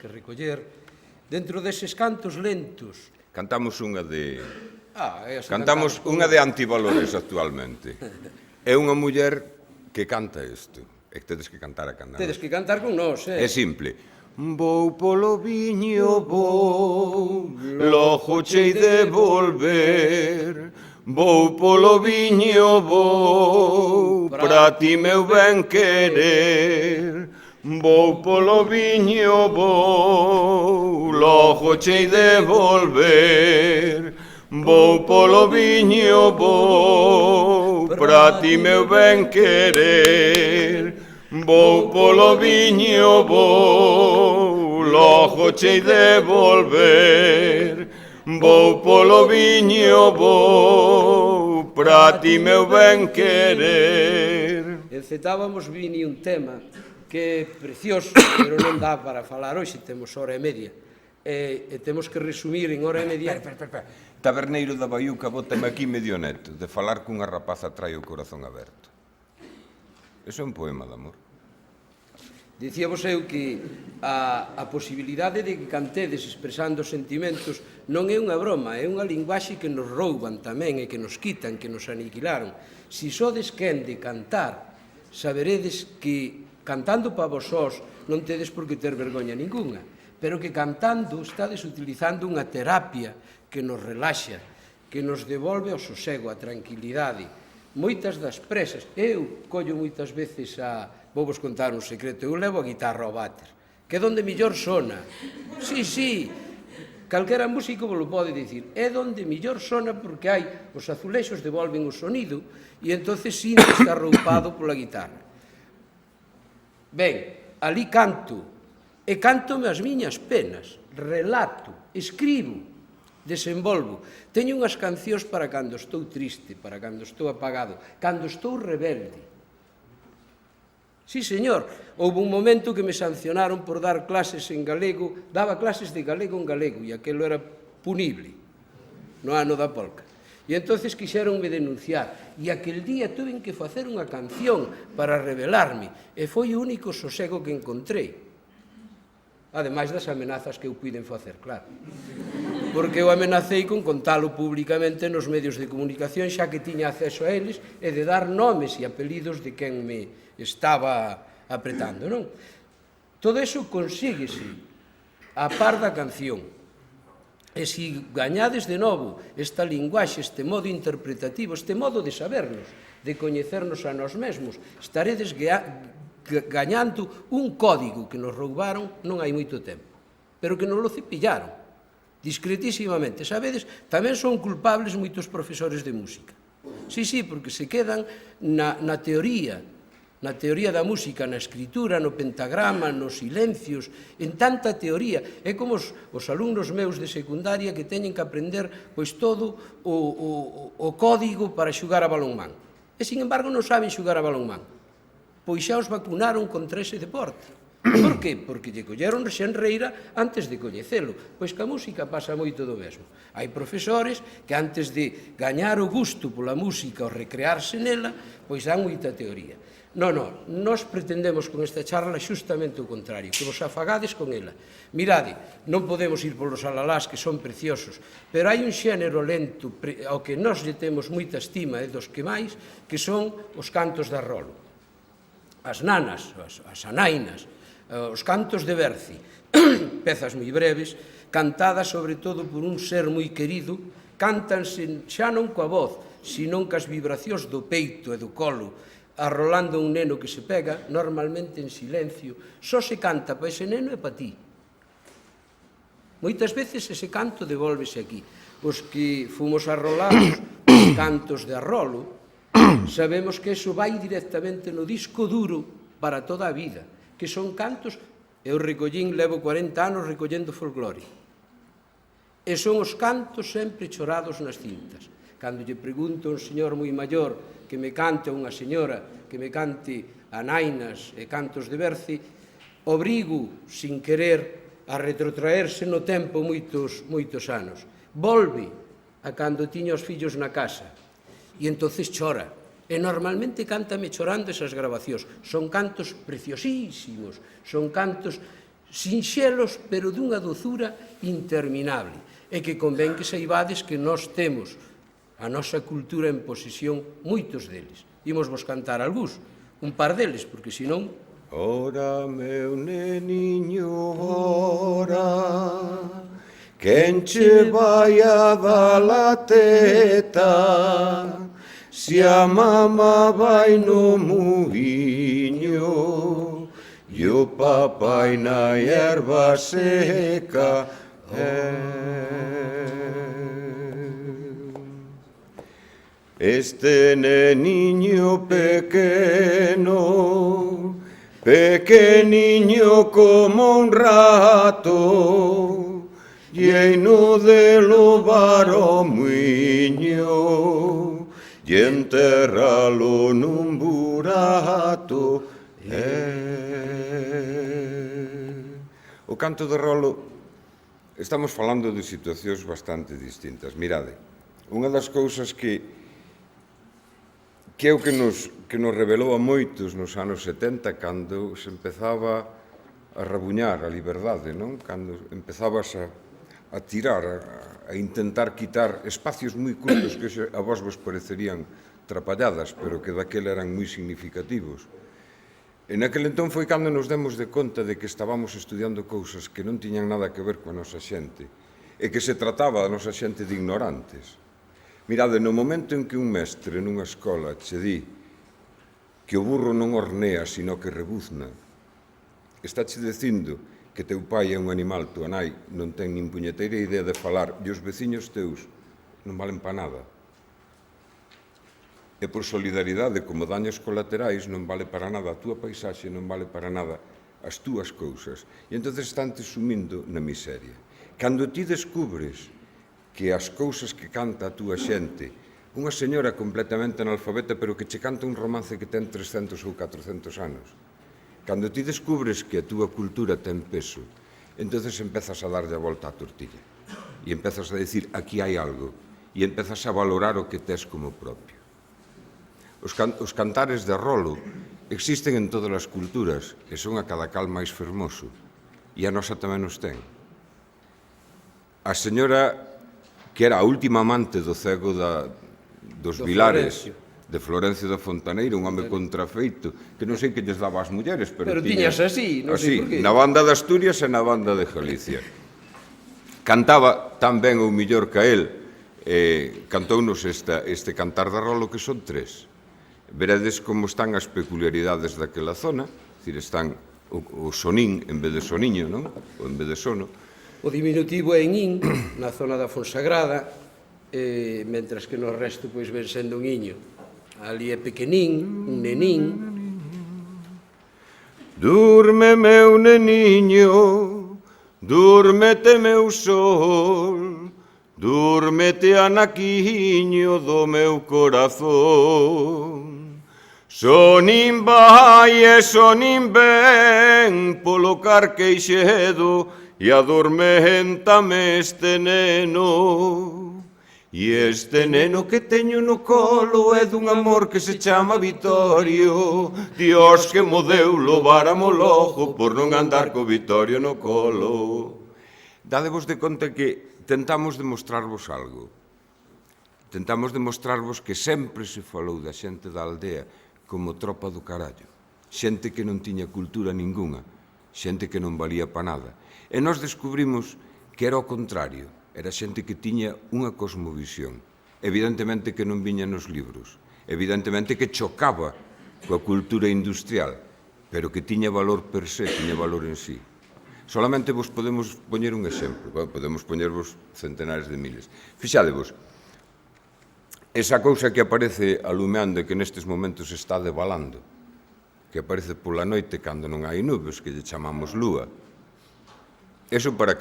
que recoller dentro deses cantos lentos. Cantamos unha de... Cantamos unha de Antivalores actualmente. É unha muller que canta isto. E tedes que cantar a cantar. Tedes que cantar con nós, É simple. Vou polo viño, vou, logo chei de volver. Vou polo viño, vou, pra ti meu ben querer. Vou polo viño, vou, logo chei de volver. Vou polo viño, vou, pra ti meu ben querer. Vou polo viño, vou, logo chei de volver. Vou polo viño, vou, pra ti meu ben querer. Encetábamos vini un tema que é precioso, pero non dá para falar hoxe, temos hora e media. E temos que resumir en hora e media. Espera. Taberneiro da Baiuca, bótame aquí medio neto, de falar cunha rapaza trae o corazón aberto. Eso é un poema de amor. Dicíavos eu que a posibilidade de que cantedes expresando sentimentos non é unha broma, é unha linguaxe que nos rouban tamén e que nos quitan, que nos aniquilaron. Si sodes quen de cantar, saberedes que cantando para vos sós non tedes por que ter vergoña ningunha, pero que cantando estades utilizando unha terapia que nos relaxa, que nos devolve o sosego, a tranquilidade. Moitas das presas, eu collo moitas veces vou vos contar un secreto, eu levo a guitarra ao váter, que é donde mellor sona. Sí, calquera músico vos lo pode dicir, é donde mellor sona porque hai os azulexos devolven o sonido e entonces sinto está arroupado pola guitarra. Ben, ali canto, e cántome as miñas penas, relato, escribo, desenvolvo. Teño unhas cancións para cando estou triste, para cando estou apagado, cando estou rebelde. Sí, señor, houve un momento que me sancionaron por dar clases en galego, daba clases de galego en galego, e aquilo era punible, no ano da polca. E entonces quixeronme denunciar, e aquel día tuve que facer unha canción para rebelarme, e foi o único sosego que encontrei. Ademais das amenazas que eu puiden facer, claro. Porque eu amenacei con contalo públicamente nos medios de comunicación, xa que tiña acceso a eles, e de dar nomes e apelidos de quen me estaba apretando, non? Todo iso consíguese a par da canción. E se gañades de novo esta linguaxe, este modo interpretativo, este modo de sabernos, de coñecernos a nós mesmos, estaredes gañando un código que nos roubaron non hai moito tempo, pero que nos lo cepillaron, discretísimamente. Sabedes, tamén son culpables moitos profesores de música. Sí, porque se quedan na teoría da música, na escritura, no pentagrama, nos silencios, en tanta teoría. É como os alumnos meus de secundaria que teñen que aprender pois todo o código para xugar a balonmán. E, sin embargo, non saben xugar a balonmán. Pois xa os vacunaron contra ese deporte. Por qué? Porque lle colleron xenreira antes de coñecelo. Pois que a música pasa moito do mesmo. Hai profesores que antes de gañar o gusto pola música ou recrearse nela, pois dan moita teoría. Non, nós pretendemos con esta charla xustamente o contrario, que vos afagades con ela. Mirade, non podemos ir polos alalás que son preciosos, pero hai un xénero lento ao que nós lle temos moita estima e dos que máis, que son os cantos de arrolo. As nanas, as anainas, os cantos de Berci, pezas moi breves, cantadas sobre todo por un ser moi querido, cántanse xa non coa voz, senón cas vibracións do peito e do colo, arrolando un neno que se pega, normalmente en silencio. Só se canta para ese neno e para ti. Moitas veces ese canto devolvese aquí. Os que fomos arrolados os cantos de arrolo, sabemos que eso vai directamente no disco duro para toda a vida, que son cantos, eu recollín, levo 40 anos recollendo folclore, e son os cantos sempre chorados nas cintas. Cando lle pregunto a un señor moi maior que me cante, unha señora que me cante anainas e cantos de Berci, obrigo, sin querer, a retrotraerse no tempo moitos anos. Volve a cando tiña os fillos na casa, e entonces chora. E normalmente cántame chorando esas grabacións. Son cantos preciosísimos, son cantos sinxelos, pero dunha dozura interminable, e que convén que saibades que nós temos a nosa cultura en posesión moitos deles. Imos vos cantar algúns, un par deles, porque senón... Ora, meu neniño, ora, quen che vai a dar a teta, se a mama vai no muiño, e o papai na erva seca. Este neniño pequeno, pequeniño como un rato, lleno de lobar o muiño, e enterralo nun burato. O canto de rolo, estamos falando de situacións bastante distintas. Mirade, unha das cousas que é o que nos revelou a moitos nos anos 70, cando se empezaba a rabuñar a liberdade, non? Cando empezabas a tirar, a intentar quitar espacios moi curtos que a vos parecerían trapalladas, pero que daquela eran moi significativos. En aquel entón foi cando nos demos de conta de que estábamos estudiando cousas que non tiñan nada que ver coa nosa xente e que se trataba da nosa xente de ignorantes. Mirade, no momento en que un mestre nunha escola che di que o burro non hornea, sino que rebuzna, está che dicindo que teu pai é un animal, tua nai non ten nin puñeteira idea de falar, e os veciños teus non valen pa nada. E por solidaridade, como daños colaterais, non vale para nada a túa paisaxe, non vale para nada as túas cousas. E entón están te sumindo na miseria. Cando ti descubres que as cousas que canta a túa xente, unha señora completamente analfabeta, pero que che canta un romance que ten 300 ou 400 anos, cando ti descubres que a túa cultura ten peso, entonces empezas a darlle a volta á tortilla. E empezas a decir, aquí hai algo, e empezas a valorar o que tes como propio. Os cantares de rolo existen en todas as culturas, e son a cada cal máis fermoso, e a nosa tamén os ten. A señora que era a última amante do cego dos Vilares, de Florencio da Fontaneira, un home contrafeito, que non sei que lles daba ás mulleres, pero tiñas así, non sei por qué. Na banda de Asturias e na banda de Galicia. Cantaba tan ben ou millor que a él, cantounos este cantar de rolo, que son tres. Veredes como están as peculiaridades daquela zona, dicir, están o sonín en vez de soniño, non? Ou en vez de sono. O diminutivo é in, na zona da Fonsagrada, mentras que no resto pois ven sendo un iño. Ali é pequenín, un nenín. Durme, meu neniño, durmete, meu sol, durmete, anaquiño do meu corazón. Sonín vai e sonín ven polo Carqueixedo, e adorméntame este neno. E este neno que teño no colo é dun amor que se chama Vitorio. Dios que mo deu lobáramo logo por non andar co Vitorio no colo. Dadevos de conta que tentamos demostrarvos algo. Tentamos demostrarvos que sempre se falou da xente da aldea como tropa do carallo. Xente que non tiña cultura ningunha, xente que non valía pa nada. E nós descubrimos que era o contrario, era xente que tiña unha cosmovisión, evidentemente que non viña nos libros, evidentemente que chocaba coa cultura industrial, pero que tiña valor per se, tiña valor en sí. Solamente vos podemos poñer un exemplo, podemos poñervos centenares de miles. Fixadevos, esa cousa que aparece alumeando e que nestes momentos está devalando, que aparece pola noite cando non hai nubes, que lle chamamos lúa, eso para